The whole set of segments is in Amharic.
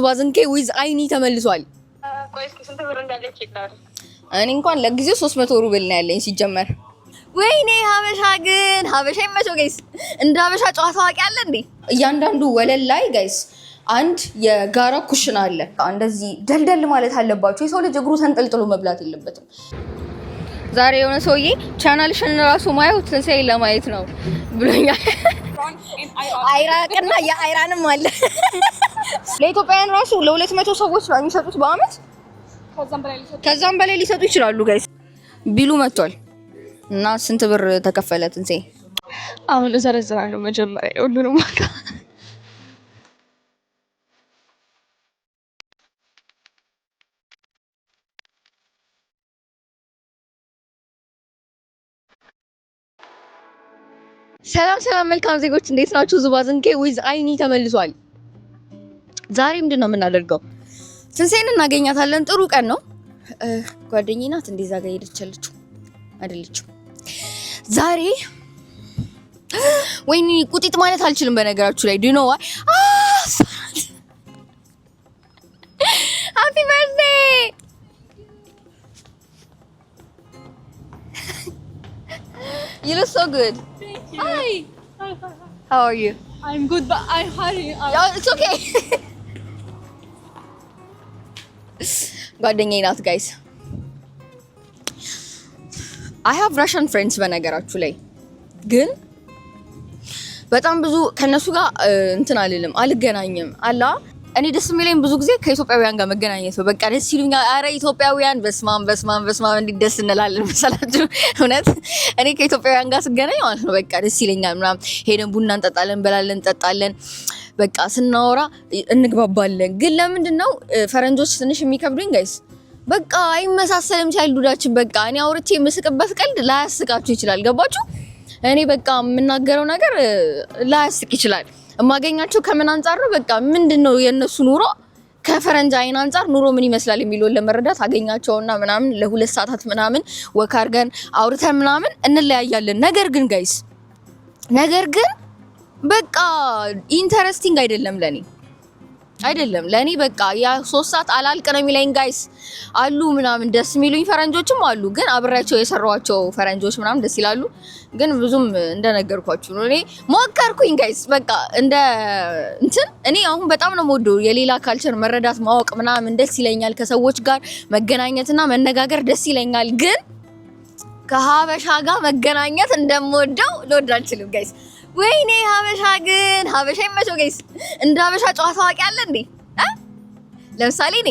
ባዝንኬ ዊዝ አይኒ ተመልሷል። ቆይስ ስንት ብር እንዳለች ይላል። እኔ እንኳን ለጊዜው 300 ሩብል ነው ያለኝ ሲጀመር። ወይኔ ሀበሻ ግን ሀበሻ ይመቸው ጋይስ። እንደ ሀበሻ ጨዋታ ዋቂ አለ እንዴ? እያንዳንዱ ወለል ላይ ጋይስ አንድ የጋራ ኩሽና አለ። እንደዚህ ደልደል ማለት አለባቸው። የሰው ልጅ እግሩ ተንጠልጥሎ መብላት የለበትም። ዛሬ የሆነ ሰውዬ ቻናልሽን ራሱ ማየው ትንሳኤ ለማየት ነው ብሎኛል። አይራቅና የአይራንም አለ ለኢትዮጵያውያን ራሱ ለ200 ሰዎች ነው የሚሰጡት በአመት። ከዛም በላይ ሊሰጡ ይችላሉ ጋይስ። ቢሉ መጥቷል እና ስንት ብር ተከፈለ ትንሳኤ? አሁን እዘረዝራለሁ መጀመሪያ ሁሉንም ዋጋ። ሰላም መልካም ዜጎች እንዴት ናችሁ? ዙባዝንኬ ዊዝ አይኒ ተመልሷል። ዛሬ ምንድነው የምናደርገው? ትንሳኤን እናገኛታለን። ጥሩ ቀን ነው። ጓደኛዬ ናት እንደዛ ጋር ሄደችልችሁ አይደለችም? ዛሬ ወይኔ ቁጢጥ ማለት አልችልም በነገራችሁ ላይ ዱ ዩ ኖ ዋይ ሃፒ በርዝዴይ You look so good. Hi. How are you? I'm good, but I'm hurry. Oh, it's okay. ጓደኛዬ ናት guys. I have Russian friends በነገራችሁ ላይ ግን በጣም ብዙ ከነሱ ጋር እንትን አልገናኝም አላ እኔ ደስ የሚለኝ ብዙ ጊዜ ከኢትዮጵያውያን ጋር መገናኘት ነው። በቃ ደስ ይሉኛል። አረ ኢትዮጵያውያን በስማም እንዴት ደስ እንላለን መሰላችሁ። እውነት እኔ ከኢትዮጵያውያን ጋር ስገናኝ ማለት ነው በቃ ደስ ይለኛል ምናምን። ሄደን ቡና እንጠጣለን በቃ ስናወራ እንግባባለን። ግን ለምንድን ነው ፈረንጆች ትንሽ የሚከብዱኝ ጋይስ? በቃ አይመሳሰልም ቻይልዱዳችን። በቃ እኔ አውርቼ የምስቅበት ቀልድ ላያስቃችሁ ይችላል። ገባችሁ? እኔ በቃ የምናገረው ነገር ላያስቅ ይችላል። የማገኛቸው ከምን አንፃር ነው? በቃ ምንድነው የነሱ ኑሮ ከፈረንጅ አይን አንፃር ኑሮ ምን ይመስላል የሚለውን ለመረዳት አገኛቸውና ምናምን ለ2 ሰዓታት ምናምን ወክ አድርገን አውርተን ምናምን እንለያያለን። ነገር ግን በቃ ኢንተረስቲንግ አይደለም ለኔ በቃ ያ 3 ሰዓት አላልቅ ነው የሚለኝ ጋይስ። አሉ ምናምን ደስ የሚሉኝ ፈረንጆችም አሉ፣ ግን አብሬያቸው የሰራኋቸው ፈረንጆች ምናምን ደስ ይላሉ። ግን ብዙም እንደነገርኳችሁ ነው። እኔ ሞከርኩኝ ጋይስ በቃ እንደ እንትን እኔ አሁን በጣም ነው የምወደው የሌላ ካልቸር መረዳት ማወቅ ምናምን ደስ ይለኛል። ከሰዎች ጋር መገናኘትና መነጋገር ደስ ይለኛል። ግን ከሀበሻ ጋር መገናኘት እንደምወደው ልወድ አልችልም ጋይስ። ወይኔ ሀበሻ ግን ሀበሻ ይመቸው ጋይስ። እንደ ሀበሻ ጨዋታ ዋቂ አለ እንዴ? ለምሳሌ እኔ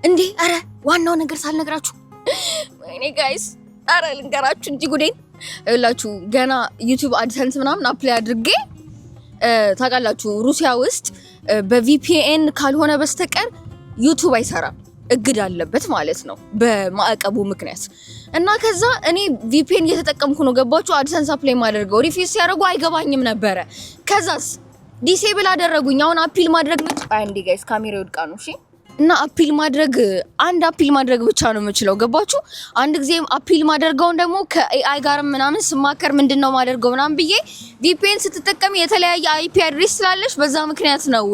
እንዴ አረ ዋናው ነገር ሳልነግራችሁ ወይኔ ጋይስ አረ ልንገራችሁ እንጂ ጉዴን ይኸውላችሁ። ገና ዩቲዩብ አድሰንስ ምናምን አፕላይ አድርጌ ታውቃላችሁ ሩሲያ ውስጥ በቪፒኤን ካልሆነ በስተቀር ዩቲዩብ አይሰራም። እግድ አለበት ማለት ነው በማዕቀቡ ምክንያት። እና ከዛ እኔ ቪፒኤን እየተጠቀምኩ ነው ገባችሁ አድሰንስ አፕላይ ማድረገው። ሪፊውዝ ሲያደርጉ አይገባኝም ነበረ። ከዛስ ዲሴብል አደረጉኝ። አሁን አፒል ማድረግ አንዴ ጋይስ ካሜራ ይወድቃ ነው እሺ። እና አፒል ማድረግ ብቻ ነው የምችለው ገባችሁ። አንድ ጊዜ አፒል ማድረገውን ደግሞ ከኤአይ ጋር ምናምን ስማከር ምንድነው ማድረገው ምናምን ብዬ ቪፒኤን ስትጠቀም የተለያየ አይፒ አድሬስ ስላለሽ በዛ ምክንያት ነው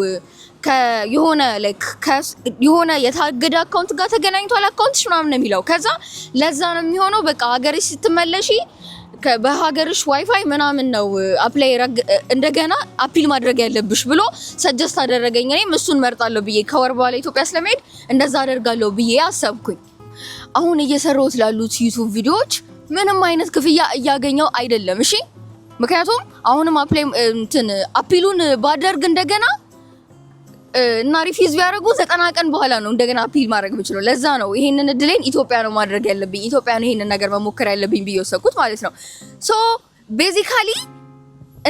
የሆነ የታገደ አካውንት ጋር ተገናኝቷል አካውንትሽ ምናምን ነው የሚለው። ከዛ ለዛ ነው የሚሆነው በቃ ሀገርሽ ስትመለሺ በሀገርሽ ዋይፋይ ምናምን ነው አፕላይ እንደገና አፒል ማድረግ ያለብሽ ብሎ ሰጀስት አደረገኝ። እኔም እሱን መርጣለሁ ብዬ ከወር በኋላ ኢትዮጵያ ስለመሄድ እንደዛ አደርጋለሁ ብዬ አሰብኩኝ። አሁን እየሰራሁት ላሉት ዩቲዩብ ቪዲዮዎች ምንም አይነት ክፍያ እያገኘው አይደለም እሺ። ምክንያቱም አሁንም አፒሉን ባደርግ እንደገና እና ሪፊዝ ቢያደርጉ 90 ቀን በኋላ ነው እንደገና አፒል ማድረግ የምችለው። ለዛ ነው ይሄንን እድሌን ኢትዮጵያ ነው ማድረግ ያለብኝ፣ ኢትዮጵያ ነው ይሄንን ነገር መሞከር ያለብኝ ብዬ ወሰንኩት ማለት ነው። ሶ ቤዚካሊ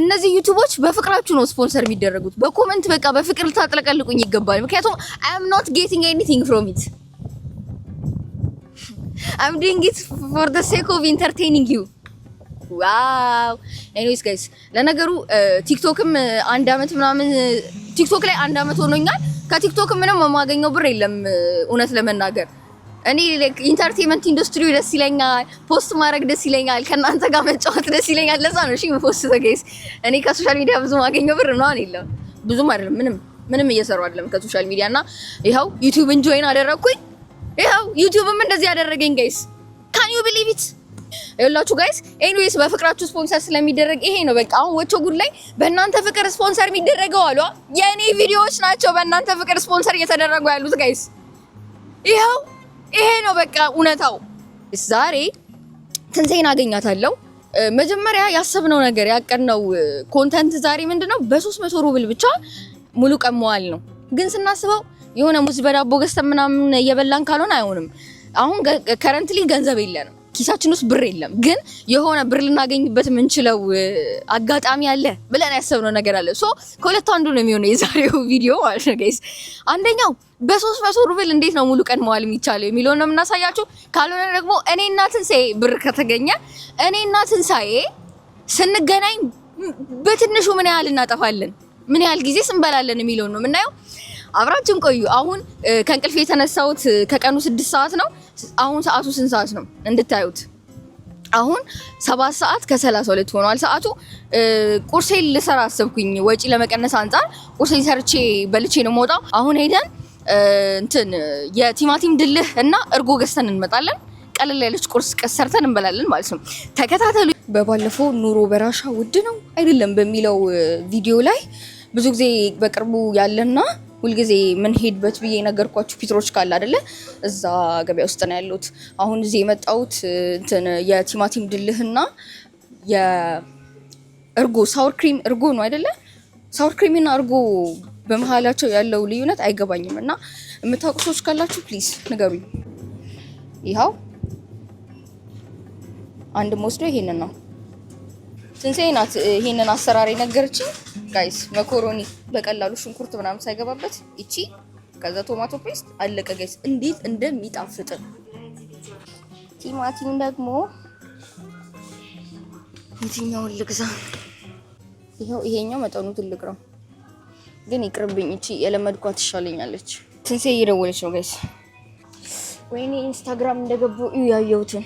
እነዚህ ዩቲዩቦች በፍቅራችሁ ነው ስፖንሰር የሚደረጉት። በኮሜንት በቃ በፍቅር ልታጥለቀልቁኝ ይገባል። ምክንያቱም I am not getting anything from it. I'm doing it for the sake of entertaining you. ዋው ኤኒዌይስ ጋይስ ለነገሩ ቲክቶክም 1 አመት ምናምን ቲክቶክ ላይ 1 አመት ሆኖኛል። ከቲክቶክ ምንም የማገኘው ብር የለም እውነት ለመናገር። እኔ ኢንተርቴይንመንት ኢንዱስትሪው ደስ ይለኛል፣ ፖስት ማድረግ ደስ ይለኛል፣ ከናንተ ጋር መጫወት ደስ ይለኛል። ለዛ ነው እሺ ፖስት ጋይስ። እኔ ከሶሻል ሚዲያ ብዙ ማገኘው ብር ነው የለም ብዙም አይደለም ምንም ምንም እየሰሩ አይደለም ከሶሻል ሚዲያና ይኸው ዩቲዩብን ጆይን አደረኩኝ። ይኸው ዩቲዩብም እንደዚህ ያደረገኝ ጋይስ ካን ዩ ቢሊቭ ኢት? ይኸውላችሁ ጋይስ ኤኒዌይስ በፍቅራችሁ ስፖንሰር ስለሚደረግ ይሄ ነው በቃ። አሁን ወቾ ጉድ ላይ በእናንተ ፍቅር ስፖንሰር የሚደረገው አሉ የኔ ቪዲዮዎች ናቸው በእናንተ ፍቅር ስፖንሰር እየተደረጉ ያሉት ጋይስ። ይኸው ይሄ ነው በቃ እውነታው። ዛሬ ትንሣኤን አገኛታለሁ። መጀመሪያ ያሰብነው ነገር ያቀድነው ኮንተንት ዛሬ ምንድነው በ300 ሩብል ብቻ ሙሉ ቀን መዋል ነው። ግን ስናስበው የሆነ ሙዝ በዳቦ ገዝተን ምናምን እየበላን ካልሆነ አይሆንም። አሁን ከረንትሊ ገንዘብ የለንም ኪሳችን ውስጥ ብር የለም። ግን የሆነ ብር ልናገኝበት የምንችለው አጋጣሚ አለ ብለን ያሰብነው ነገር አለ። ሶ ከሁለት አንዱ ነው የሚሆነው የዛሬው ቪዲዮ ማለት ነው ጋይስ። አንደኛው በ300 ሩብል እንዴት ነው ሙሉ ቀን መዋል የሚቻለው የሚለውን ነው የምናሳያችሁ። ካልሆነ ደግሞ እኔና ትንሣኤ ብር ከተገኘ እኔና ትንሣኤ ስንገናኝ በትንሹ ምን ያህል እናጠፋለን፣ ምን ያህል ጊዜ እንበላለን የሚለውን ነው የምናየው። አብራችን ቆዩ። አሁን ከእንቅልፍ የተነሳሁት ከቀኑ 6 ሰዓት ነው። አሁን ሰዓቱ ስንት ሰዓት ነው እንድታዩት? አሁን 7 ሰዓት ከ32 ሆኗል ሰዓቱ። ቁርሴን ልሰራ አሰብኩኝ ወጪ ለመቀነስ አንፃር ቁርሴን ሰርቼ በልቼ ነው የምወጣው። አሁን ሄደን የቲማቲም ድልህ እና እርጎ ገዝተን እንመጣለን። ቀለል ያለች ቁርስ ሰርተን እንበላለን ማለት ነው። ተከታተሉ። በባለፈው ኑሮ በራሻ ውድ ነው አይደለም በሚለው ቪዲዮ ላይ ብዙ ጊዜ በቅርቡ ያለና ሁልጊዜ ምን ሄድበት ብዬ ነገርኳችሁ ፒትሮች ካለ አይደለ እዛ ገበያ ውስጥ ነው ያሉት። አሁን እዚህ የመጣሁት የቲማቲም ድልህና የእርጎ ሳውር ክሪም እርጎ ነው አይደለ? ሳውር ክሪም እና እርጎ በመሃላቸው ያለው ልዩነት አይገባኝም እና የምታውቁ ሰዎች ካላችሁ ፕሊዝ ንገሩኝ። ይኸው አንድም ወስዶ ይሄንን ነው ትንሣኤ ናት ይሄንን አሰራር የነገረችኝ ጋይስ። መኮሮኒ በቀላሉ ሽንኩርት ምናምን ሳይገባበት እቺ ከዛ ቶማቶ ፔስት አለቀ ጋይስ። እንዴት እንደሚጣፍጥ ቲማቲም ደግሞ የትኛውን ልግዛ? ይሄኛው መጠኑ ትልቅ ነው ግን ይቅርብኝ። እቺ የለመድኳት ትሻለኛለች። ትንሣኤ እየደወለች ነው ጋይስ። ወይኔ ኢንስታግራም እንደገቡ ያየሁትን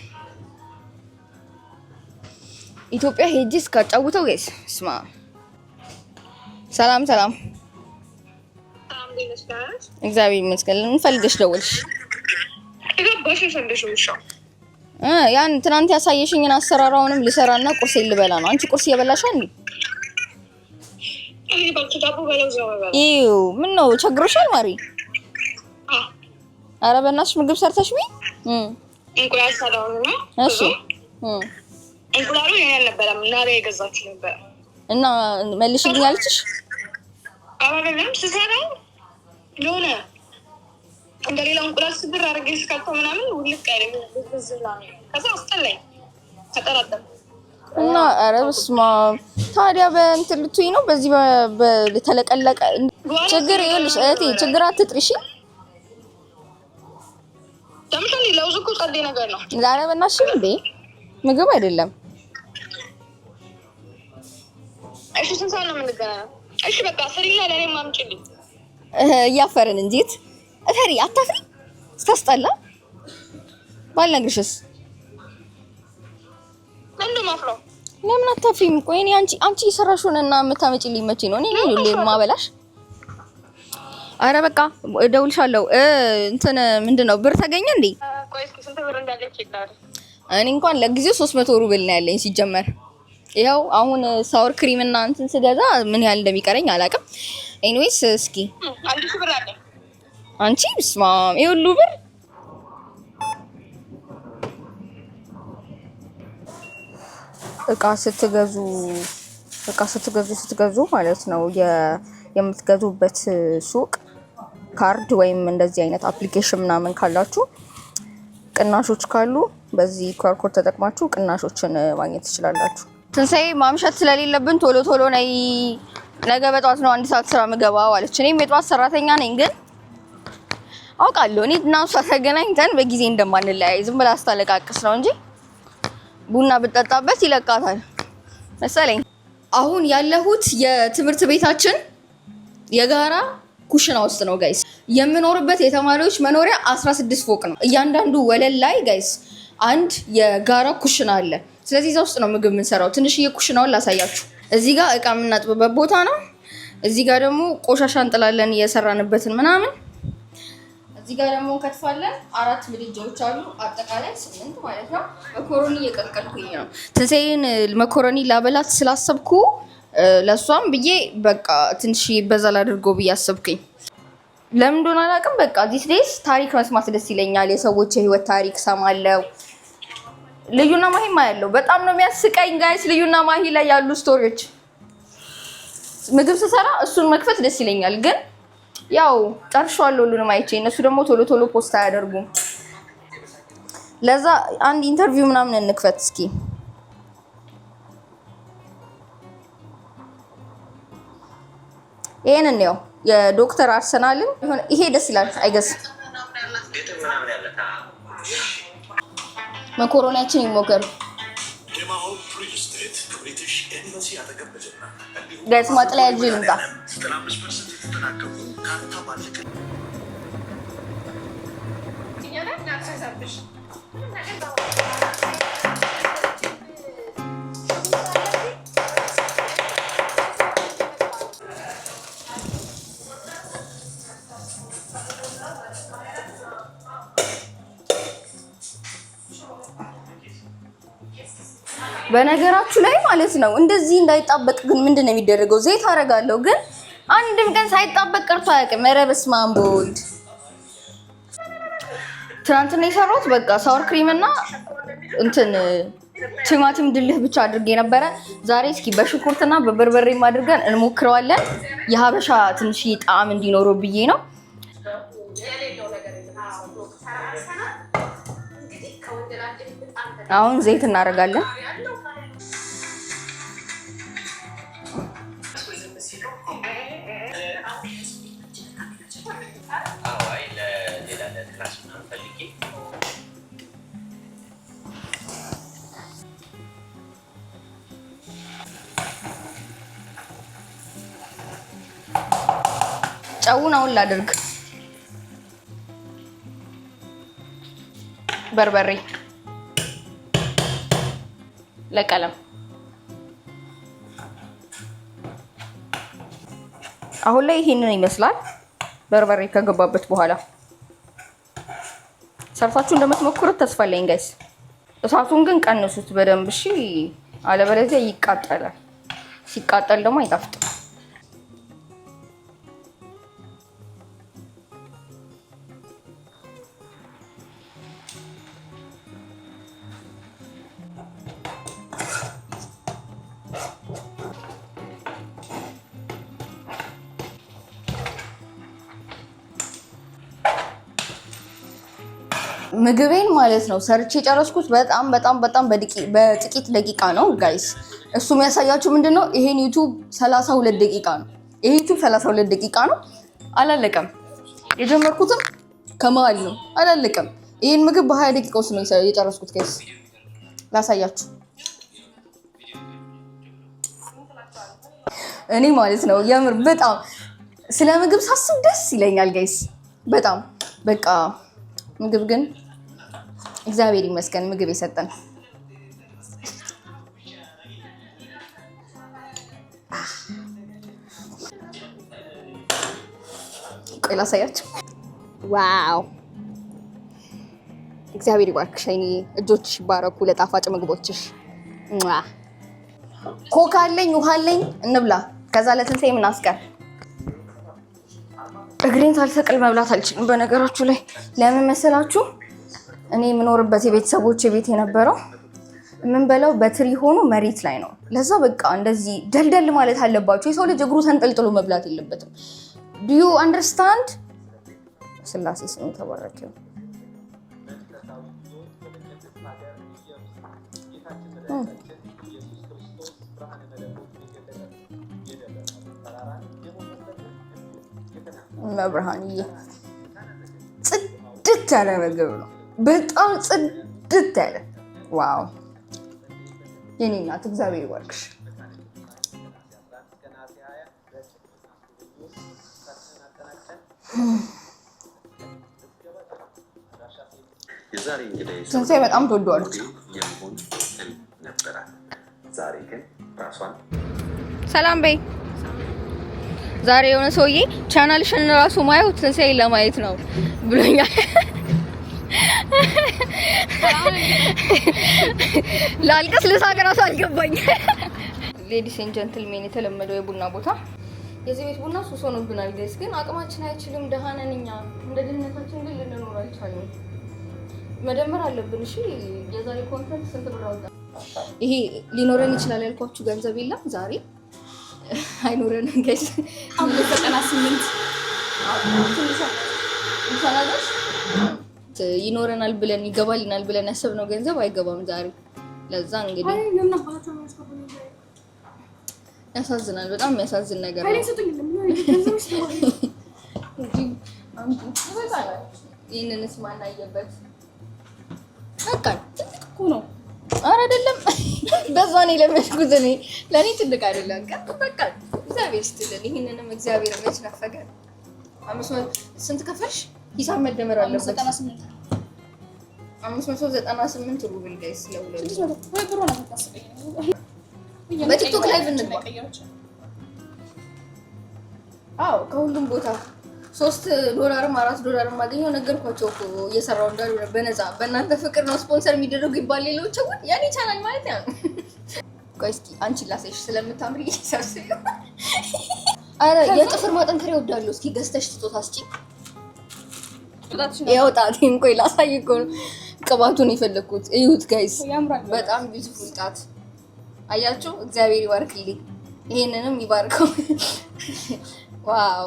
ኢትዮጵያ ሄጂ እስካጫውተው ጋይስ ስማ። ሰላም ሰላም። እግዚአብሔር ይመስገን። እንፈልገሽ ደወልሽ? ያን ትናንት ያሳየሽኝን አሰራር አሁንም ልሰራና ቁርሴን ልበላ ነው። አንቺ ቁርስ እየበላሽ አይደል? ይው ምን ነው ቸግሮሻል ማሪ? ኧረ በእናትሽ ምግብ ሰርተሽ ቢ እንቁላል ሰራው ነው። እሺ እንቁላሉ የኔ አልነበረም ናሬ የገዛችው ነበር እና መልሽልኝ አለችሽ? አይደለም ስሰራው የሆነ እንደሌላው እንቁላል ስብር አድርጌ እስካልተው ምናምን ውልቅ አይደለም ብዝብዝላ ነው። ከዛ አስጠላኝ ተጠራጠም እና ኧረ በስመ አብ። ታዲያ በእንትን ልትይ ነው በዚህ በተለቀለቀ ችግር ይኸውልሽ እህቴ ችግር አትጥሪሽ። ደምሽን ለውዝ እኮ ጸዴ ነገር ነው። ዛሬ በእናትሽ እንዴ ምግብ አይደለም። እሺ ስንት ሰዓት ነው የምንገናኘው? እሺ በቃ ስሪና ለኔም አምጪልኝ። እያፈርን እንዴት እፈሪ አታፍሪ ስታስጠላ ባልነግርሽስ እንደማፍረው ለምን አታፍሪም? ቆይ እኔ አንቺ እየሰራሽውንና የምታመጪልኝ መቼ ነው? እኔ ሁሌ ማበላሽ። አረ በቃ እደውልሻለሁ። እንትን ምንድነው ብር ተገኘ እንዴ? ቆይ እስኪ ስንት ብር እንዳለች ይላል። እኔ እንኳን ለጊዜው 300 ሩብል ነው ያለኝ ሲጀመር። ይኸው አሁን ሳውር ክሪም እና እንትን ስገዛ ምን ያህል እንደሚቀረኝ አላውቅም። ኤኒዌይስ እስኪ አንድ ሺህ ብር አለ። አንቺ ብስማ ይሁሉ ብር እቃ ስትገዙ ማለት ነው የምትገዙበት ሱቅ ካርድ ወይም እንደዚህ አይነት አፕሊኬሽን ምናምን ካላችሁ ቅናሾች ካሉ በዚህ QR ኮድ ተጠቅማችሁ ቅናሾችን ማግኘት ትችላላችሁ። ትንሣኤ ማምሸት ስለሌለብን ቶሎ ቶሎ ነይ፣ ነገ በጠዋት ነው 1 ሰዓት ስራ ምገባው አለች። እኔም የጠዋት ሰራተኛ ነኝ ግን አውቃለሁ እኔ እና እሷ ተገናኝተን በጊዜ እንደማንለያይ ዝም ብላ አስታለቃቅስ ነው እንጂ ቡና ብጠጣበት ይለቃታል መሰለኝ። አሁን ያለሁት የትምህርት ቤታችን የጋራ ኩሽና ውስጥ ነው ጋይስ። የምኖርበት የተማሪዎች መኖሪያ 16 ፎቅ ነው። እያንዳንዱ ወለል ላይ ጋይስ አንድ የጋራ ኩሽና አለ። ስለዚህ እዛ ውስጥ ነው ምግብ የምንሰራው። ትንሽዬ ኩሽናውን ላሳያችሁ። እዚህ ጋር እቃ የምናጥብበት ቦታ ነው። እዚህ ጋር ደግሞ ቆሻሻ እንጥላለን እየሰራንበትን ምናምን። እዚህ ጋር ደግሞ እንከትፋለን። 4 ምድጃዎች አሉ፣ አጠቃላይ 8 ማለት ነው። መኮረኒ እየቀቀልኩኝ ነው። ትንሣኤን መኮረኒ ላበላት ስላሰብኩ ለሷም ብዬ በቃ ትንሽ በዛል አድርገው ብዬ አሰብኩኝ። ለምን እንደሆነ አላውቅም። በቃ ዲስ ዴይስ ታሪክ መስማት ደስ ይለኛል። የሰዎች የህይወት ታሪክ ሰማለው። ልዩና ማሂማ ያለው በጣም ነው የሚያስቀኝ ጋይስ። ልዩና ማሂ ላይ ያሉ ስቶሪዎች ምግብ ስሰራ እሱን መክፈት ደስ ይለኛል፣ ግን ያው ጨርሻለሁ ሁሉንም አይቼ። እነሱ ደግሞ ቶሎ ቶሎ ፖስት አያደርጉም። ለዛ አንድ ኢንተርቪው ምናምን እንክፈት እስኪ። ይሄንን ነው የዶክተር አርሰናልን ይሄ ደስ ይላል። አይገስ መኮሮኒያችን ይሞከር ጋይስ። ማጥለያ ያጅ ልምጣ። በነገራችሁ ላይ ማለት ነው እንደዚህ እንዳይጣበቅ ግን ምንድን ነው የሚደረገው? ዘይት አደርጋለሁ፣ ግን አንድም ቀን ሳይጣበቅ ቀርቶ አያውቅም። ኧረ በስመ አብ ወልድ። ትናንትና የሰራሁት በቃ ሳወር ክሪም እና እንትን ቲማቲም ድልህ ብቻ አድርጌ ነበረ። ዛሬ እስኪ በሽንኩርትና በበርበሬም አድርገን እንሞክረዋለን። የሀበሻ ትንሽ ጣዕም እንዲኖረው ብዬ ነው። አሁን ዘይት እናደርጋለን። ጨውን አሁን ላድርግ። በርበሬ ለቀለም። አሁን ላይ ይሄንን ይመስላል። በርበሬ ከገባበት በኋላ ሰርታችሁ እንደምትሞክሩት ተስፋ አለኝ ጋይስ። እሳቱን ግን ቀንሱት በደንብ እሺ፣ አለበለዚያ ይቃጠላል። ሲቃጠል ደግሞ አይጣፍጥም። ምግቤን ማለት ነው ሰርቼ ጨረስኩት። በጣም በጥቂት ደቂቃ ነው ጋይስ። እሱ የሚያሳያችሁ ምንድነው? ይሄን ዩቲዩብ 32 ደቂቃ ነው። ይሄ ዩቲዩብ 32 ደቂቃ ነው። አላለቀም። የጀመርኩትም ከመሀል ነው። አላለቀም። ይሄን ምግብ በ20 ደቂቃ ውስጥ ነው የጨረስኩት ጋይስ። ላሳያችሁ። እኔ ማለት ነው የምር በጣም ስለ ምግብ ሳስብ ደስ ይለኛል ጋይስ። በጣም በቃ ምግብ ግን እግዚአብሔር ይመስገን ምግብ የሰጠን። ቆይ ላሳያችሁ። ዋው እግዚአብሔር ይባርክሽ። አይኔ እጆችሽ ይባረኩ ለጣፋጭ ምግቦችሽ። ኮካ አለኝ፣ ውሃ አለኝ፣ እንብላ። ከዛ ለትንሣኤ ምን አስቀር። እግሬን ሳልሰቅል መብላት አልችልም። በነገራችሁ ላይ ለምን መሰላችሁ? እኔ የምኖርበት የቤተሰቦቼ ቤት የነበረው የምንበላው በትሪ ሆኖ መሬት ላይ ነው። ለዛ በቃ እንደዚህ ደልደል ማለት አለባችሁ። የሰው ልጅ እግሩ ተንጠልጥሎ መብላት የለበትም። ዱ ዩ አንደርስታንድ? ስላሴ ስም የተባረከ ነው። መብርሃንዬ ጽድት ያለ ምግብ ነው። በጣም ጽድት ያለ ዋው! የኔ እናት እግዚአብሔር ይባርክሽ። ትንሣኤ በጣም ትወደዋለች። ሰላም በይ። ዛሬ የሆነ ሰውዬ ቻናልሽን ራሱ ማየው ትንሳኤ ለማየት ነው ብሎኛል። ላልቀስ ልሳቅ ራሱ አልገባኝ። ሌዲስ ኤንድ ጀንትልሜን የተለመደው የቡና ቦታ የዚህ ቤት ቡና ሱስ ሆኖብናል ጋይስ። ግን አቅማችን አይችልም፣ ደሃ ነን እኛ። እንደ ድህነታችን ግን ልንኖር አልቻልንም። መደመር አለብን። እሺ የዛሬ ኮንፈረንስ ስንት ብር አወጣ? ይሄ ሊኖረን ይችላል ያልኳችሁ ገንዘብ የለም ዛሬ አይኖረንም ጋይስ። 98 ይኖረናል ብለን ይገባልናል ብለን ያሰብነው ገንዘብ አይገባም ዛሬ። ለዛ እንግዲህ ያሳዝናል። በጣም የሚያሳዝን ነገር ነው። ይህንንስ ማን አየበት? በቃ ትልቅ እኮ ነው። ኧረ አይደለም፣ በዛ ነው የለመድኩት እኔ። ለእኔ ትልቅ አይደለም። በቃ እግዚአብሔር ስትልን ይህንንም እግዚአብሔር መች ነፈገ። ስንት ከፈልሽ? ሂሳብ መደመር አለበት። 598 ሩብል ጋይስ ለሁለቱ። በቲክቶክ ላይቭ እንግባ። አዎ ከሁሉም ቦታ $3 $4 ማገኘው ነገርኳቸው እኮ እየሰራው እንዳሉ በነፃ በእናንተ ፍቅር ነው ስፖንሰር የሚደረጉ ይባል። ሌሎች ግን ያኔ ቻናል ማለት ነው። ቆይ እስኪ አንቺ ላሳይሽ ስለምታምሪ እየሰብስብ። አረ የጥፍር ማጠንከሪያ እወዳለሁ። እስኪ ገዝተሽ ትጦታ እስኪ ያውጣቴን። ቆይ ላሳይ እኮ ቅባቱን የፈለኩት እዩት ጋይስ። በጣም ቢዩቲፉል ጣት አያችሁ። እግዚአብሔር ይባርክልኝ፣ ይሄንንም ይባርከው። ዋው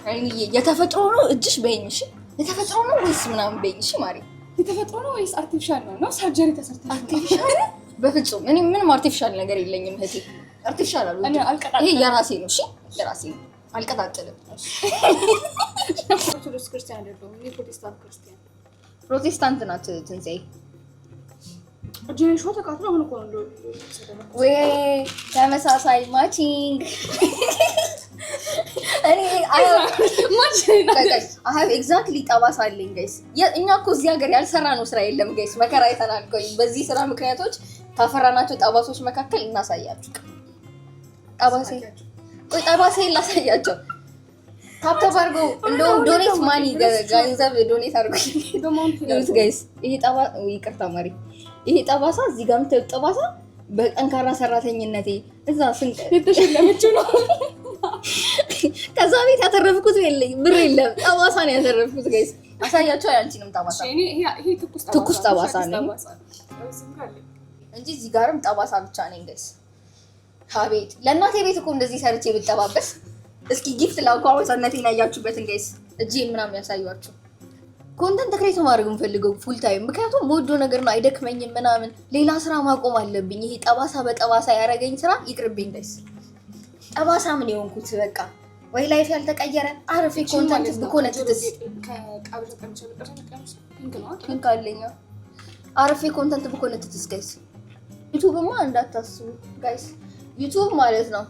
አይኔ የተፈጥሮ ነው እጅሽ በይኝ። እሺ የተፈጥሮ ነው ወይስ ምናምን በይኝ። እሺ ማሪ የተፈጥሮ ነው ወይስ አርቲፊሻል ነው? ነው ሰርጀሪ ተሰርተሽ? አርቲፊሻል? በፍጹም እኔ ምንም አርቲፊሻል ነገር የለኝም እህቴ። አርቲፊሻል አሉ ይሄ የራሴ ነው። እሺ የራሴ ነው። አልቀጣጥልም። ኦርቶዶክስ ክርስቲያን አይደለም፣ እኔ ፕሮቴስታንት ክርስቲያን። ፕሮቴስታንት ናት ትንሣኤ። ጄሾ ተካፍሎ ምን እኮ ነው ወይ ተመሳሳይ ማቺንግ። እኔ አይ ኤግዛክትሊ ጠባሳ አለኝ ጋይስ። እኛ እኮ እዚህ ሀገር ያልሰራ ነው ስራ የለም ጋይስ። መከራ አይተናል። ቆይ በዚህ ስራ ምክንያቶች ካፈራናቸው ጠባሶች መካከል እናሳያችሁ። ጠባሴ ቆይ ጠባሴ ላሳያቸው። ታፕታፕ አድርጎ እንደውም ዶኔት ማኒ ገንዘብ ዶኔት አድርጎ ይሉት ጋይስ። ይሄ ጠባሳ ይቅርታ ማሪ፣ ይሄ ጠባሳ እዚህ ጋር የምታዩት ጠባሳ በጠንካራ ሰራተኝነቴ እዛ ስንቅ የተሸለመችው ነው። ከዛ ቤት ያተረፍኩት ብር የለም፣ ጠባሳ ነው ያተረፍኩት ጋይስ። አሳያቸው። ያንቺንም ጠባሳ ይሄ ትኩስ ጠባሳ ነው እንጂ እዚህ ጋርም ጠባሳ ብቻ ነኝ ጋይስ። አቤት ለእናቴ ቤት እኮ እንደዚህ ሰርቼ ብጠባበስ። እስኪ ጊፍት ላውቋው ሰነቴን ያያችሁበትን ጋይስ እጄን ምናምን ያሳያችሁ። ኮንተንት ክሬት ማድረግ የምፈልገው ፉል ታይም፣ ምክንያቱም ወዶ ነገር ነው አይደክመኝም ምናምን። ሌላ ስራ ማቆም አለብኝ። ይሄ ጠባሳ በጠባሳ ያረገኝ ስራ ይቅርብኝ ጋይስ። ጠባሳ ምን የሆንኩት በቃ ወይ ላይፍ ያልተቀየረ አረፌ ኮንተንት ብኮነትስ ፒንክ አለኝ። አረፌ ኮንተንት ብኮነትስ ጋይስ። ዩቲዩብማ እንዳታስቡ ጋይስ። ዩቲዩብ ማለት ነው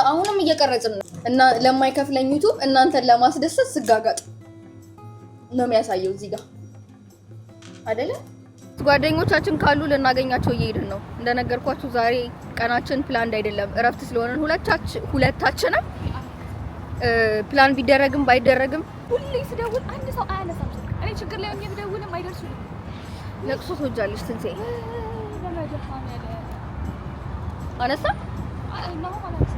አሁንም እየቀረጽን ነው እና ለማይከፍለኝ ዩቲዩብ እናንተን ለማስደሰት ስጋጋጥ ነው የሚያሳየው እዚህ ጋር አይደለ? ጓደኞቻችን ካሉ ልናገኛቸው እየሄድን ነው። እንደነገርኳችሁ ዛሬ ቀናችን ፕላን አይደለም፣ እረፍት ስለሆነን ሁለታችንም ፕላን ቢደረግም ባይደረግም ሁሌ ስደውል አንድ ሰው አያነሳም። እኔ ችግር ላይ ሆኜ ብደውልም አይደርሱልኝም። ለቅሶ ትወጃለሽ ትንሣኤ። አነሳ ነው ማለት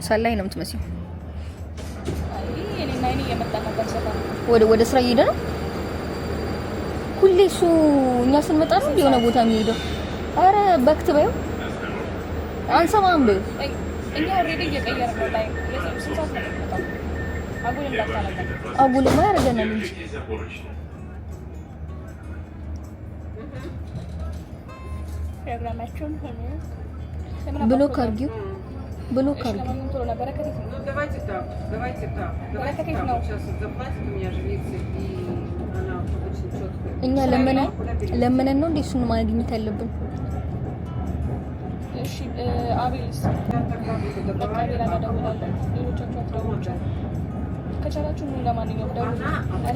ሰላይ ነው የምትመስለው። ወደ ስራ እየሄደ ነው ሁሌ እሱ። እኛ ስንመጣ ነው የሆነ ቦታ የሚሄደው። አረ በክት በይው አንሰማም በይው። እኛ ኦሬዲ እየቀየርን ነው ላይ ለሰብስብ ነው አጉል እንዳታለቀ አጉልማ ያደርገናል እንጂ ፕሮግራማችን ብሎክ አድርጊው። ብሎክ አድርጊው። Давайте так. Сейчас заплатит у меня жрица, и она очень четко. እኛ ለምነን ነው እንዴ እሱን ማግኘት ያለብን? እሺ አቤልስ ከቻላችሁ ምን ለማንኛውም ደውሉ።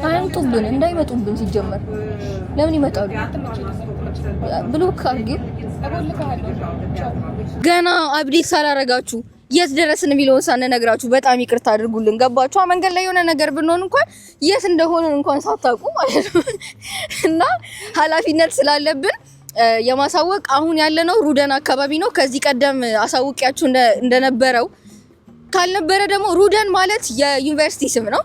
አይምጡብን እንዳይመጡብን ሲጀመር ለምን ይመጣሉ? ብሎክ አድርጊው። ገና አብዴት ሳላረጋችሁ የት ደረስን የሚለውን ሳንነግራችሁ በጣም ይቅርታ አድርጉልን። ገባችሁ? መንገድ ላይ የሆነ ነገር ብንሆን እንኳን የት እንደሆነን እንኳን ሳታውቁ ማለት ነው እና ኃላፊነት ስላለብን የማሳወቅ አሁን ያለነው ሩደን አካባቢ ነው። ከዚህ ቀደም አሳውቂያችሁ እንደነበረው ካልነበረ ደግሞ ሩደን ማለት የዩኒቨርሲቲ ስም ነው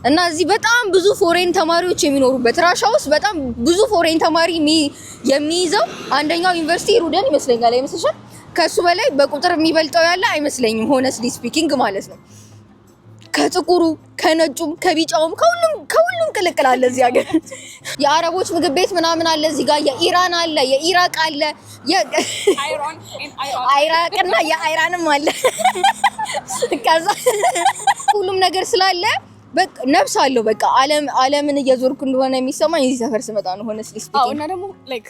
እና እዚህ በጣም ብዙ ፎሬን ተማሪዎች የሚኖሩበት ራሻ ውስጥ በጣም ብዙ ፎሬን ተማሪ የሚይዘው አንደኛው ዩኒቨርሲቲ ሩደን ይመስለኛል። አይመስልሽም? ከሱ በላይ በቁጥር የሚበልጠው ያለ አይመስለኝም ሆነስሊ ስፒኪንግ ማለት ነው። ከጥቁሩ ከነጩም ከቢጫውም ከሁሉም ቅልቅል አለ እዚህ ሀገር። የአረቦች ምግብ ቤት ምናምን አለ እዚህ ጋር፣ የኢራን አለ፣ የኢራቅ አለ፣ አይራቅና የአይራንም አለ። ከዛ ሁሉም ነገር ስላለ በቃ ነፍስ አለው። በቃ ዓለምን እየዞርኩ እንደሆነ የሚሰማኝ እዚህ ሰፈር ስመጣ ነው ሆነስሊ ስፒኪንግ። እና ደግሞ ላይክ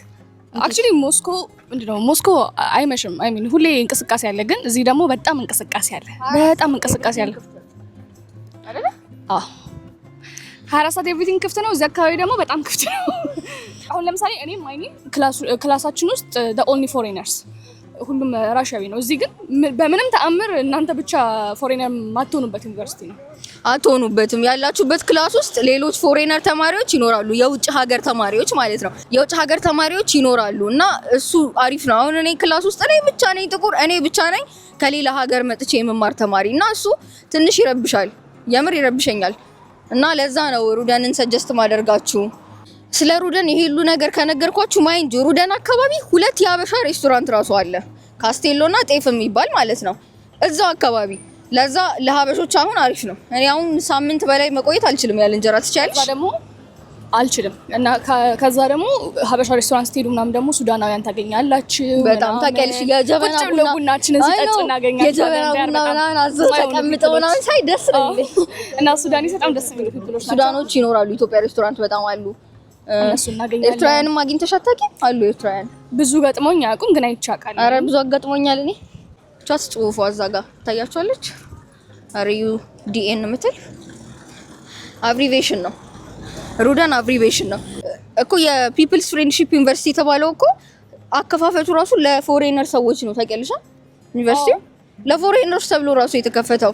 አክቹሊ ሞስኮ ምንድነው ሞስኮ አይመሽም። አይ ሚን ሁሌ እንቅስቃሴ አለ፣ ግን እዚህ ደግሞ በጣም እንቅስቃሴ አለ። በጣም እንቅስቃሴ አለ አይደለ? 24 ሰዓት ኤቭሪቲንግ ክፍት ነው። እዚህ አካባቢ ደግሞ በጣም ክፍት ነው። አሁን ለምሳሌ እኔ ማይኒ ክላሳችን ውስጥ the only foreigners ሁሉም ራሻዊ ነው። እዚህ ግን በምንም ተአምር እናንተ ብቻ ፎሬነር ማትሆኑበት ዩኒቨርሲቲ ነው። አትሆኑበትም። ያላችሁበት ክላስ ውስጥ ሌሎች ፎሬነር ተማሪዎች ይኖራሉ፣ የውጭ ሀገር ተማሪዎች ማለት ነው። የውጭ ሀገር ተማሪዎች ይኖራሉ እና እሱ አሪፍ ነው። አሁን እኔ ክላስ ውስጥ እኔ ብቻ ነኝ ጥቁር፣ እኔ ብቻ ነኝ ከሌላ ሀገር መጥቼ የመማር ተማሪ እና እሱ ትንሽ ይረብሻል፣ የምር ይረብሸኛል። እና ለዛ ነው ሩደንን ሰጀስት ማደርጋችሁ። ስለ ሩደን ይሄ ሁሉ ነገር ከነገርኳችሁ ማይንድ ሩደን አካባቢ 2 የሀበሻ ሬስቶራንት ራሱ አለ፣ ካስቴሎና ጤፍ የሚባል ማለት ነው እዛው አካባቢ። ለዛ ለሀበሾች አሁን አሪፍ ነው። እኔ አሁን ሳምንት በላይ መቆየት አልችልም ያለ እንጀራ ትቻለሽ። ከዛ ደግሞ አልችልም እና ከዛ ደግሞ ሀበሻ ሬስቶራንት ስትሄዱ ምናምን ደግሞ ሱዳናውያን ታገኛላችሁ። በጣም ታውቂያለሽ። የጀበና ቡናችንን ሲጠጡ እናገኛለን። የጀበና ቡና ምናምን አዘው ተቀምጠው ምናምን ሳይ ደስ ነው የሚለኝ። እና ሱዳኒስ በጣም ደስ የሚሉ ፒፕሎች ናቸው። ሱዳኖች ይኖራሉ። ኢትዮጵያ ሬስቶራንት በጣም አሉ። እነሱ እናገኛለን። ኤርትራውያንም አግኝተሽ አታውቂም? አሉ ኤርትራውያን ብዙ ገጥሞኝ አያውቁም፣ ግን አይቻቃለሁ። ኧረ ብዙ አጋጥሞኛል። እኔ ቻስ ጽሁፏ እዛ ጋር ታያችኋለች። አሪዩ ዲኤን የምትል አብሪቬሽን ነው። ሩደን አብሪቬሽን ነው እኮ የፒፕልስ ፍሬንድሺፕ ዩኒቨርሲቲ የተባለው እኮ አከፋፈቱ ራሱ ለፎሬነር ሰዎች ነው። ታውቂያለሽ? ዩኒቨርሲቲው ለፎሬነርስ ተብሎ ራሱ የተከፈተው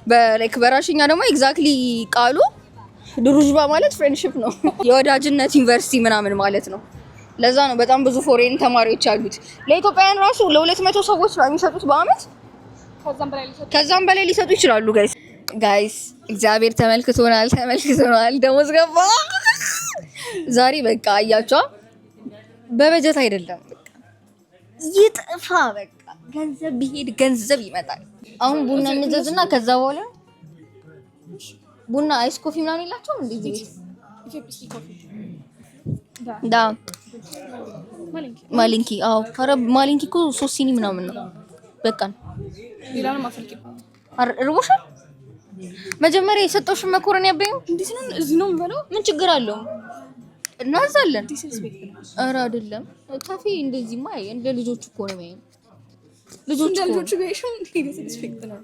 በላይክ በራሽኛ ደግሞ ኤግዛክትሊ ቃሉ ድሩጅባ ማለት ፍሬንድሺፕ ነው። የወዳጅነት ዩኒቨርሲቲ ምናምን ማለት ነው። ለዛ ነው በጣም ብዙ ፎሬን ተማሪዎች አሉት። ለኢትዮጵያውያን ራሱ ለ200 ሰዎች ነው የሚሰጡት በአመት። ከዛም በላይ ሊሰጡ ይችላሉ። ጋይስ እግዚአብሔር ተመልክቶናል። ደሞዝ ገባ ዛሬ። በቃ አያችሁ፣ በበጀት አይደለም በቃ ይጥፋ። በቃ ገንዘብ ቢሄድ ገንዘብ ይመጣል። አሁን ቡና እንዘዝና ከዛ በኋላ ቡና አይስ ኮፊ ምናምን የላቸውም እንደዚህ ዳ ማሊንኪ። አዎ ኧረ ማሊንኪ እኮ 3 ሲኒ ምናምን ነው በቃ። ሌላውን ማፈልቂ እርቦሻል? መጀመሪያ የሰጠውሽን መኮረኒ ያበይም እንዴት ነው? እዚህ ነው የምበለው። ምን ችግር አለው? እናዛለን። ኧረ አይደለም ካፌ እንደዚህማ እንደ ልጆቹ እኮ ነው የሚያየው። ልጆቹ ቢያይሽም ዲስሪስፔክት ነው።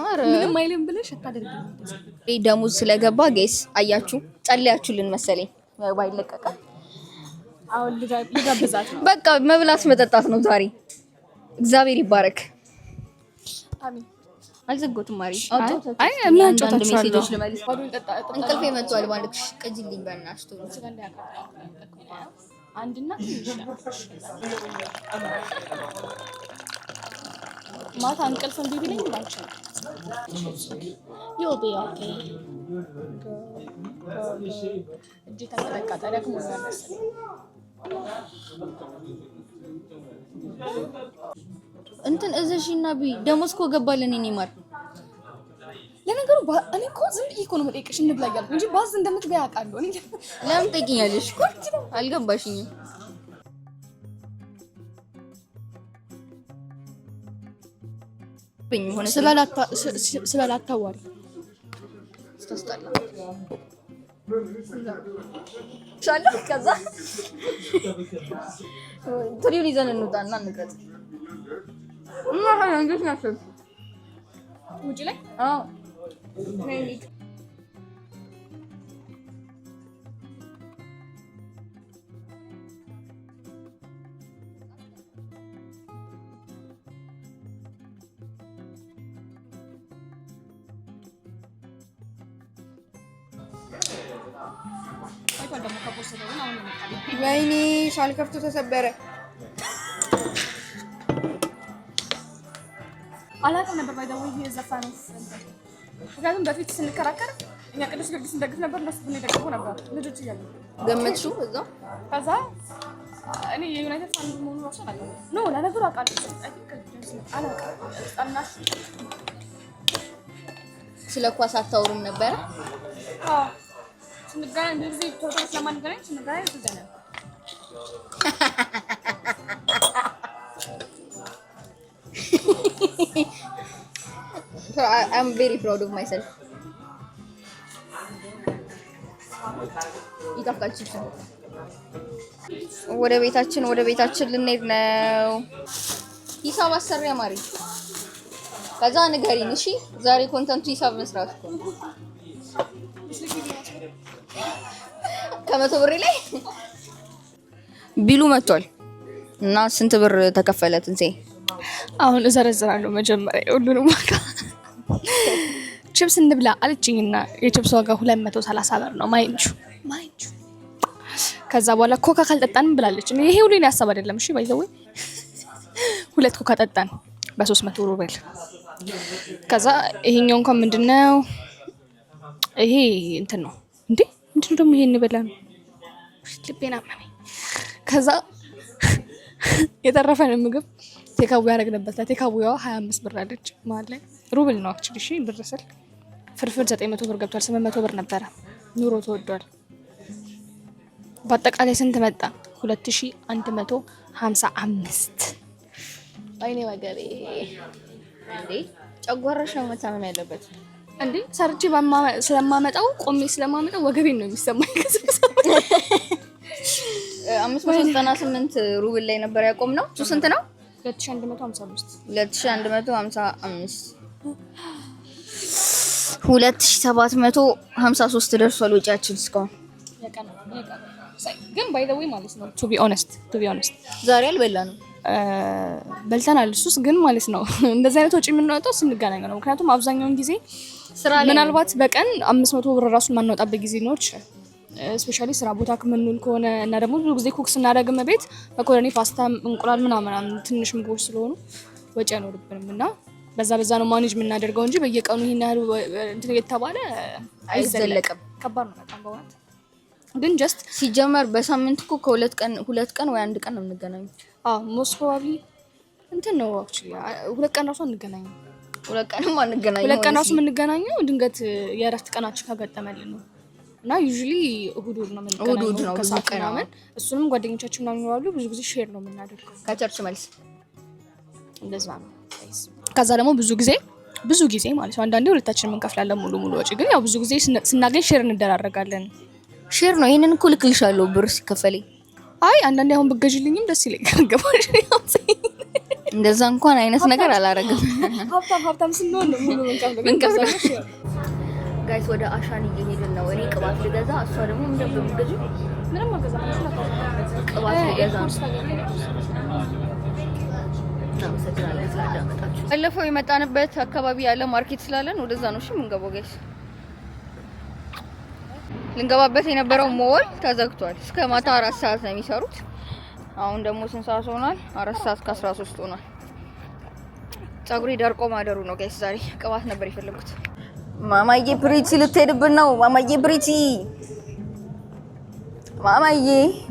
ኧረ ምንም አይልም ብለሽ አታደርጊም። ደሞዝ ስለገባ ጌስ አያችሁ፣ ጸልያችሁልን መሰለኝ ባይለቀቀ። አሁን ልጋብዛት ነው በቃ መብላት መጠጣት ነው ዛሬ። እግዚአብሔር ይባረክ። አሜን። አልዘጎትም ማሪ። አይ ምን አንጨታችሁ ሜሴጆች ልመልስ። እንቅልፌ መጥቷል ማለት ቀጅልኝ በእናትሽ ቶሎ አንድና ትንሽ ማታ እንቅልፍ እምቢ ቢለኝ ባንቺ ዮቤ ኦኬ እጅ ተንቀጠቀጠ ደግሞ ያለስ እንትን እዘሽና ቢ ደሞዝ እኮ ገባልን። እኔ ማር ለነገሩ እኔ እኮ ዝም ብዬሽ እኮ ነው የምጠይቅሽ እንብላ እያልኩ እንጂ ባዝ እንደምትበይ አውቃለሁ። እኔ ለምን ጠይቂኛለሽ? አልገባሽኝም። ስበላታዋሪ ስታስጠላ ሻለ ከዛ ትሪውን ይዘን እንውጣና እንቀጥ እና እንዴት ናቸው? ውጪ ላይ ወይኔ ሳልከፍቶ ተሰበረ። አላውቅም ነበር ባይደው ይሄ ዘፋኝ ምክንያቱም በፊት ስንከራከር እኛ ቅዱስ ጊዮርጊስ እንደግፍ ነበር፣ እነሱ ግን ይደግፉ ነበር ልጆች እያሉ ገመትሽው እዛው። ከዛ እኔ የዩናይትድ ፋን መሆኑ ራሱ አላውቅም። ኖ ለነገሩ አውቃለሁ። አይ ቲንክ አላውቅም። ጣናሽ ስለ ኳስ አታውሩም ነበር? አዎ ስንገናኝ ብዙ ጊዜ ቶቶች ለማንገናኝ ስንገናኝ ተዘነ So I'm very proud of myself. ይጣፍጣል ቺፕስ። ወደ ቤታችን ልንሄድ ነው። ሂሳብ አሰሪ አማሪ ከዛ ንገሪኝ እሺ። ዛሬ ኮንተንቱ ሂሳብ መስራት እኮ ከመቶ ብር ላይ ቢሉ መጥቷል እና ስንት ብር ተከፈለ ትንሴ? አሁን እዘረዝራለሁ መጀመሪያ ሁሉንም ዋጋ። ቺፕስ እንብላ አለችኝና የቺፕስ ዋጋ 230 ብር ነው ማይንቹ። ከዛ በኋላ ኮካ ካልጠጣን ብላለች። ይሄ ሁሉ እኔ ሀሳብ አይደለም እሺ። ባይዘው 2 ኮካ ጠጣን በ300 ሩብል። ከዛ ይሄኛው እንኳን ምንድነው ይሄ እንትን ነው እንዴ? ምንድነው ደግሞ ይሄን በላን ልቤና አመመኝ። ከዛ የተረፈን ምግብ ቴካው ያደረግንበት ቴካውዋ 25 ብር አለች ማለት ላይ ሩብል ነው አክቹሊ። እሺ ብር ስል ፍርፍር 900 ብር ገብቷል። 800 ብር ነበረ። ኑሮ ተወዷል። በአጠቃላይ ስንት መጣ? 2155። አይኔ ወገቤ እንዴ! ጨጓራሽ ነው መታመም ያለበት እንዴ! ሰርቼ ስለማመጣው ቆሜ ስለማመጣው ወገቤን ነው የሚሰማኝ። 598 ሩብል ላይ ነበር ያቆምነው። እሱ ስንት ነው? 2155 2753 ደርሷል ወጪያችን እስካሁን። ግን ባይ ዘ ዌይ ማለት ነው ቱ ቢ ኦነስት ዛሬ አልበላንም። በልተናል። እሱስ ግን ማለት ነው እንደዚህ አይነት ወጪ የምናወጣው ስንገናኝ ነው። ምክንያቱም አብዛኛውን ጊዜ ስራ ላይ ምናልባት በቀን 500 ብር ራሱን ማንወጣበት ጊዜ ነው። ስፔሻሊ ስራ ቦታ ከመንውል ከሆነ እና ደግሞ ብዙ ጊዜ ኩክ ስናደርግም ቤት መኮረኒ፣ ፓስታ፣ እንቁላል ምናምን ትንሽ ምግቦች ስለሆኑ ወጪ አይኖርብንም እና በዛ ነው ማኔጅ የምናደርገው እንጂ በየቀኑ ይሄን ያህል እንትን እየተባለ አይዘለቅም። ከባድ ነው በጣም በእውነት። ግን ጀስት ሲጀመር በሳምንት እኮ ከሁለት ቀን ወይ አንድ ቀን ነው የምንገናኘው። ሞስት ፕሮባብሊ እንትን ነው አክቹሊ 2 ቀን ራሱ አንገናኝም። 2 ቀንም አንገናኝም። 2 ቀን ራሱ የምንገናኘው ድንገት የእረፍት ቀናችን ካጋጠመልን ነው። እና ዩዥሊ እሁድ ነው የምንገናኘው ከሰዓት ምናምን። እሱንም ጓደኞቻችን ምናምን ይኖራሉ። ብዙ ጊዜ ሼር ነው የምናደርገው ከቸርች መልስ እንደዛ ነው። ከዛ ደግሞ ብዙ ጊዜ ማለት ነው አንዳንዴ ሁለታችንም እንከፍላለን ሙሉ ወጪ። ግን ያው ብዙ ጊዜ ስናገኝ ሼር እንደራረጋለን። ሼር ነው። ይሄንን እኮ ልክልሻለሁ ብር ሲከፈለኝ። አይ አንዳንዴ አሁን ብገዥልኝም ደስ ይለኛል። ገባሽ? እንደዛ እንኳን አይነት ነገር አላረግም። ሀብታም ስንሆን ነው ሙሉ መንከፍለው። ጋይስ ወደ አሻን እየሄድን ነው። እኔ ቅባት ልገዛ፣ እሷ ደግሞ እንደምትገዙ ምንም አገዛ ቅባት ልገዛ ነው። ባለፈው የመጣንበት አካባቢ ያለ ማርኬት ስላለን ወደዛ ነው እሺ የምንገባው ጋይስ። ልንገባበት የነበረው ሞል ተዘግቷል። እስከ ማታ 4 ሰዓት ነው የሚሰሩት። አሁን ደግሞ ስንት ሰዓት ሆኗል? 4 ሰዓት ከ13 ሆኗል። ፀጉሬ ደርቆ ማደሩ ነው ጋይስ። ዛሬ ቅባት ነበር የፈለኩት። ማማዬ ፕሪቲ ልትሄድብን ነው። ማማዬ ፕሪቲ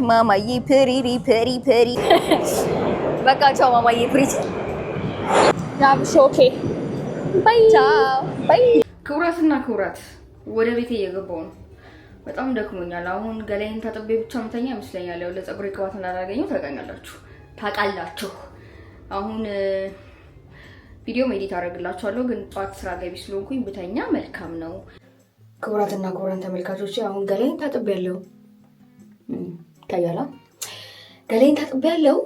ማማዬ ፕሪ በቃ ቻው ማማዬ ፕሪቲ ሾኬ ባይ ባይ። ክቡራትና ክቡራት ወደ ቤቴ እየገባሁ ነው። በጣም ደክሞኛል። አሁን ገላዬን ታጥቤ ብቻ ምተኛ ይመስለኛል። ያው ለፀጉሬ ቅባት እንዳላገኘው ታውቃላችሁ። አሁን ቪዲዮ ኤዲት አደርግላችኋለሁ፣ ግን ጧት ስራ ገቢ ስለሆንኩኝ ብተኛ መልካም ነው። ክቡራትና ክቡራን ተመልካቾቼ አሁን ገላዬን ታጥቤያለሁ። ታያላ ገላዬን ታጥቤያለሁ።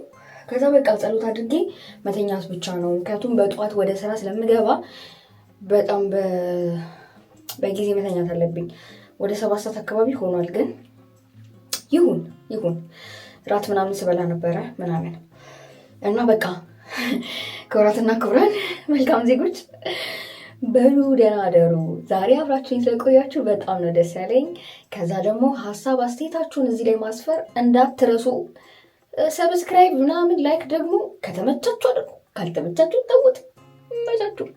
ከዛ በቃ ጸሎት አድርጌ መተኛት ብቻ ነው። ምክንያቱም በጧት ወደ ስራ ስለምገባ በጣም በጊዜ መተኛት አለብኝ። ወደ 7 ሰዓት አካባቢ ሆኗል። ግን ይሁን ራት ምናምን ስበላ ነበረ ምናምን እና በቃ ክቡራትና ክቡራን መልካም ዜጎች በሉ ደህና አደሩ። ዛሬ አብራችሁኝ ስለቆያችሁ በጣም ነው ደስ ያለኝ። ከዛ ደግሞ ሀሳብ አስተያየታችሁን እዚህ ላይ ማስፈር እንዳትረሱ። ሰብስክራይብ ምናምን ላይክ ደግሞ ከተመቻችሁ አድርጉ፣ ካልተመቻችሁ ተውት። መቻችሁ